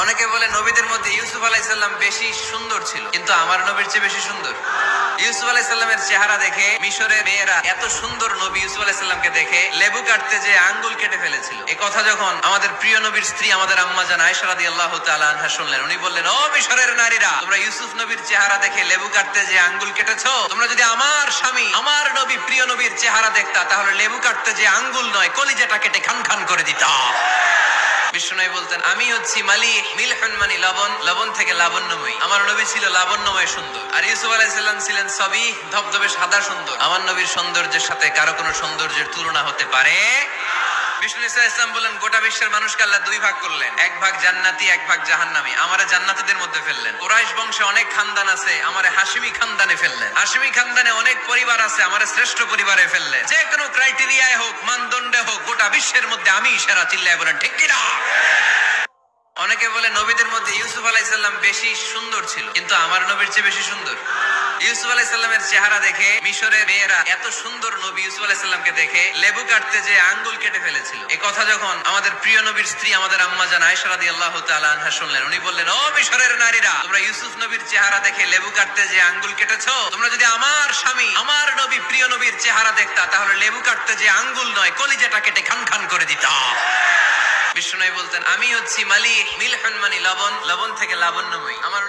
অনেকে বলে নবীদের মধ্যে ইউসুফ আলাইহিস সালাম বেশি সুন্দর ছিল, কিন্তু আমার নবীর চেয়ে বেশি সুন্দর। ইউসুফ আলাইহিস সালামের চেহারা দেখে মিশরের মেয়েরা এত সুন্দর নবী ইউসুফ আলাইহিস সালামকে দেখে লেবু কাটতে যে আঙ্গুল কেটে ফেলেছিল। এই কথা যখন আমাদের প্রিয় নবীর স্ত্রী আমাদের আম্মা জান আয়েশা রাদিয়াল্লাহু তাআলা আনহা শুনলেন, উনি বললেন, ও মিশরের নারীরা, তোমরা ইউসুফ নবীর চেহারা দেখে লেবু কাটতে যে আঙ্গুল কেটেছো, তোমরা যদি আমার স্বামী আমার নবী প্রিয় নবীর চেহারা দেখতা, তাহলে লেবু কাটতে যে আঙ্গুল নয়, কলিজাটা কেটে খান খান করে দিতা। বিষ্ণু বলতেন, আমি হচ্ছি মালিহ, মিলহুন মানে লবণ, লবণ থেকে লাবণ্যময়ী। আমার নবী ছিল লাবণ্যময় সুন্দর, আর ইউসুফ আলাইহিস সালাম ছিলেন সবিহ, ধবধবে সাদা সুন্দর। আমার নবীর সৌন্দর্যের সাথে কারো কোনো সৌন্দর্যের তুলনা হতে পারে। বিষ্ণু ইসলাম বলেন, গোটা বিশ্বের মানুষকে আল্লাহ দুই ভাগ করলেন, এক ভাগ জান্নাতি, এক ভাগ জাহান্নামী। আমারে জান্নাতীদের মধ্যে ফেললেন। কুরাইশ বংশে অনেক খানদান আছে, আমারে হাশিমি খানদানে ফেললেন। হাশিমি খানদানে অনেক পরিবার আছে, আমারে শ্রেষ্ঠ পরিবারে ফেললেন। যে কোনো ক্রাইটেরিয়ায় হোক, মানদণ্ডে হোক, গোটা বিশ্বের মধ্যে আমি সেরা। চিল্লায় বলেন ঠিক কিনা? অনেকে বলে নবীদের মধ্যে ইউসুফ আলাইহিস সালাম বেশি সুন্দর ছিল, কিন্তু আমার নবীর চেয়ে বেশি সুন্দর। ইউসুফ আলাইহিস সালামের চেহারা দেখে মিশরের মেয়েরা এত সুন্দর নবী ইউসুফ আলাইহিস সালামকে দেখে লেবু কাটতে যে আঙ্গুল কেটে ফেলেছিল। এই কথা যখন আমাদের প্রিয় নবীর স্ত্রী আমাদের আম্মা জান আয়েশা রাদিয়াল্লাহু তাআলা আনহা শুনলেন, উনি বললেন, ও মিশরের নারীরা, তোমরা ইউসুফ নবীর চেহারা দেখে লেবু কাটতে যে আঙ্গুল কেটেছো, তোমরা যদি আমার স্বামী আমার নবী প্রিয় নবীর চেহারা দেখতা, তাহলে লেবু কাটতে যে আঙ্গুল নয়, কলিজাটা কেটে খান খান করে দিতা। বিষ্ণু বলতেন, আমি হচ্ছি মালিহ, মিলহুন মানে লবণ, লবণ থেকে লাবণ্যময়ী। আমার